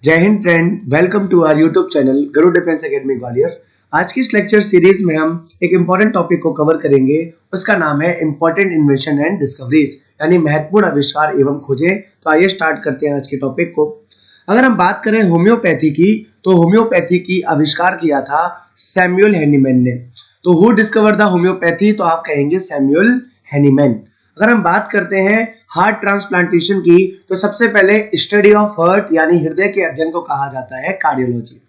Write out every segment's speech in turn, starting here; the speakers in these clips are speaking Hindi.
जय हिंद friend, welcome to our YouTube channel Garud defence academy Gwalior. आज की इस लेक्चर सीरीज में हम एक इम्पॉर्टेंट टॉपिक को कवर करेंगे। उसका नाम है इम्पॉर्टेंट इन्वेंशन एंड डिस्कवरीज, यानी महत्वपूर्ण आविष्कार एवं खोजें। तो आइए स्टार्ट करते हैं आज के टॉपिक को। अगर हम बात करें होम्योपैथी की, तो होम्योपैथी की आविष्कार किया था सैमुअल हैनीमैन ने। तो हु डिस्कवर द होम्योपैथी, तो आप कहेंगे सैमुअल हैनीमैन। अगर हम बात करते हैं हार्ट ट्रांसप्लांटेशन की, तो सबसे पहले स्टडी ऑफ हार्ट यानी हृदय के अध्ययन को कहा जाता है कार्डियोलॉजी।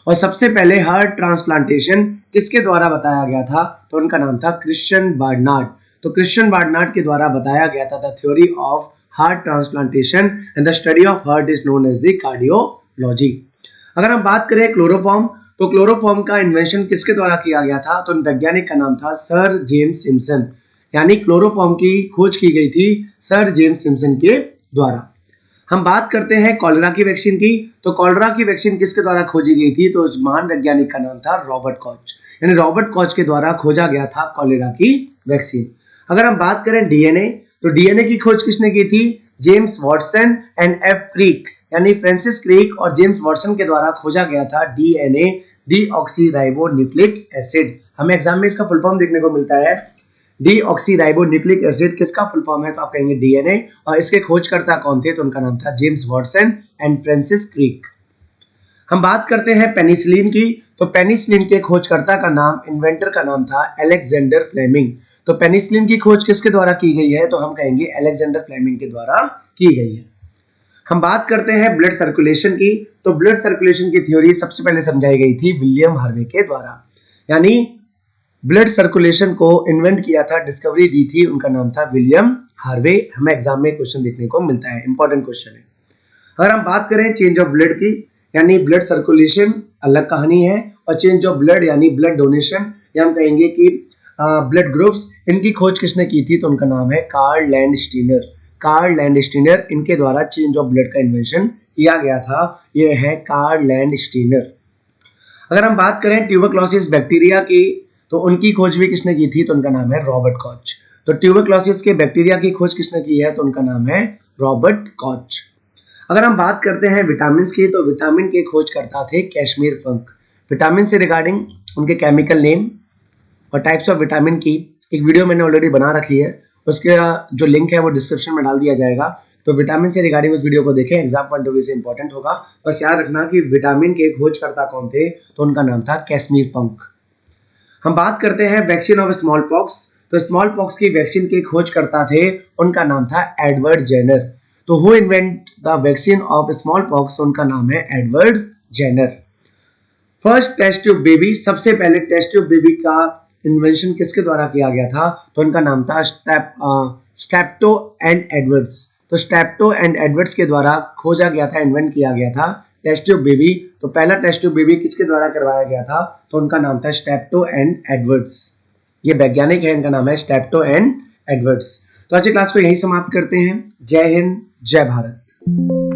और सबसे पहले हार्ट ट्रांसप्लांटेशन किसके द्वारा बताया गया था, तो उनका नाम था क्रिश्चियन बार्नार्ड। तो क्रिश्चियन बार्नार्ड के द्वारा बताया गया था the theory of heart transplantation and the study of heart is known as the cardiology. अगर हम बात करें क्लोरोफॉर्म, तो क्लोरोफॉर्म का इन्वेंशन किसके द्वारा किया गया था, तो वैज्ञानिक का नाम था सर जेम्स सिम्पसन। यानी क्लोरोफॉर्म की खोज की गई थी सर जेम्स सिम्पसन के द्वारा। हम बात करते हैं कॉलरा की वैक्सीन की, तो कॉलरा की वैक्सीन किसके द्वारा खोजी गई थी, तो उस महान वैज्ञानिक का नाम था रॉबर्ट कॉच। यानी रॉबर्ट कॉच के द्वारा खोजा गया था कॉलरा की वैक्सीन। अगर हम बात करें डीएनए, तो डीएनए की खोज किसने की थी, James Watson and F creek. यानी फ्रांसिस क्रीक और जेम्स वॉटसन के द्वारा खोजा गया था डीएनए, डीऑक्सीराइबोन्यूक्लिक एसिड। हमें एग्जाम में इसका फुल फॉर्म देखने को मिलता है डीऑक्सीराइबोन्यूक्लिक एसिड। किसका फुल फॉर्म है, तो आप कहेंगे डीएनए। और इसके खोजकर्ता कौन थे, तो उनका नाम था James Watson and Francis creek. हम बात करते हैं पेनिसिलिन की, तो पेनिसिलिन के खोजकर्ता का नाम, इन्वेंटर का नाम था अलेक्जेंडर फ्लेमिंग। तो पेनिसिलिन की खोज किसके द्वारा की गई है, तो हम कहेंगे अलेक्जेंडर फ्लेमिंग के द्वारा की गई है। हम बात करते हैं ब्लड सर्कुलेशन की, तो ब्लड सर्कुलेशन की थ्योरी सबसे पहले समझाई गई थी विलियम हार्वे के द्वारा। यानी ब्लड सर्कुलेशन को इन्वेंट किया था, डिस्कवरी दी थी, उनका नाम था विलियम हार्वे। हमें एग्जाम में क्वेश्चन देखने को मिलता है, इंपॉर्टेंट क्वेश्चन है। अगर हम बात करें चेंज ऑफ ब्लड की, यानी ब्लड सर्कुलेशन अलग कहानी है, और चेंज ऑफ ब्लड यानी ब्लड डोनेशन, या हम कहेंगे कि ब्लड ग्रुप्स, इनकी खोज किसने की थी, तो उनका नाम है कार्ल लैंडस्टीनर। कार्ल लैंडस्टीनर, इनके द्वारा चेंज ऑफ ब्लड का इन्वेंशन किया गया था। यह है कार्ल लैंडस्टीनर। अगर हम बात करें ट्यूबरक्लोसिस बैक्टीरिया की, तो उनकी खोज भी किसने की थी, तो उनका नाम है रॉबर्ट कॉच। तो ट्यूबरक्लोसिस के बैक्टीरिया की खोज किसने की है, तो उनका नाम है रॉबर्ट कॉच। अगर हम बात करते हैं विटामिन की, तो विटामिन के खोजकर्ता थे कैश्मीर फंक। विटामिन से रिगार्डिंग उनके केमिकल नेम और टाइप्स ऑफ विटामिन की एक वीडियो मैंने ऑलरेडी बना रखी है, उसका जो लिंक है वो डिस्क्रिप्शन में डाल दिया जाएगा। तो विटामिन से रिगार्डिंग उस वीडियो को देखें, एग्जाम पॉइंट ऑफ व्यू से इंपॉर्टेंट होगा। बस याद रखना कि विटामिन के खोजकर्ता कौन थे, तो उनका नाम था कैश्मीर फंक। हम बात करते हैं वैक्सीन ऑफ स्मॉल पॉक्स, तो स्मॉल पॉक्स की वैक्सीन के खोजकर्ता थे, उनका नाम था एडवर्ड जेनर। तो who invent the vaccine of small pox, उनका नाम है Edward Jenner. First test tube baby, सबसे पहले टेस्ट ट्यूब बेबी का इन्वेंशन किसके द्वारा किया गया था, तो उनका नाम था स्टेप्टो एंड एडवर्ड्स। तो स्टेप्टो एंड एडवर्ड्स के द्वारा खोजा गया था, इन्वेंट किया गया था टेस्ट ट्यूब बेबी। तो पहला टेस्ट ट्यूब बेबी किसके द्वारा करवाया गया था, तो उनका नाम था स्टेप्टो एंड एडवर्ड्स। ये वैज्ञानिक है, इनका नाम है स्टेप्टो एंड एडवर्ड्स। तो आज की क्लास को यही समाप्त करते हैं। जय हिंद, जय भारत।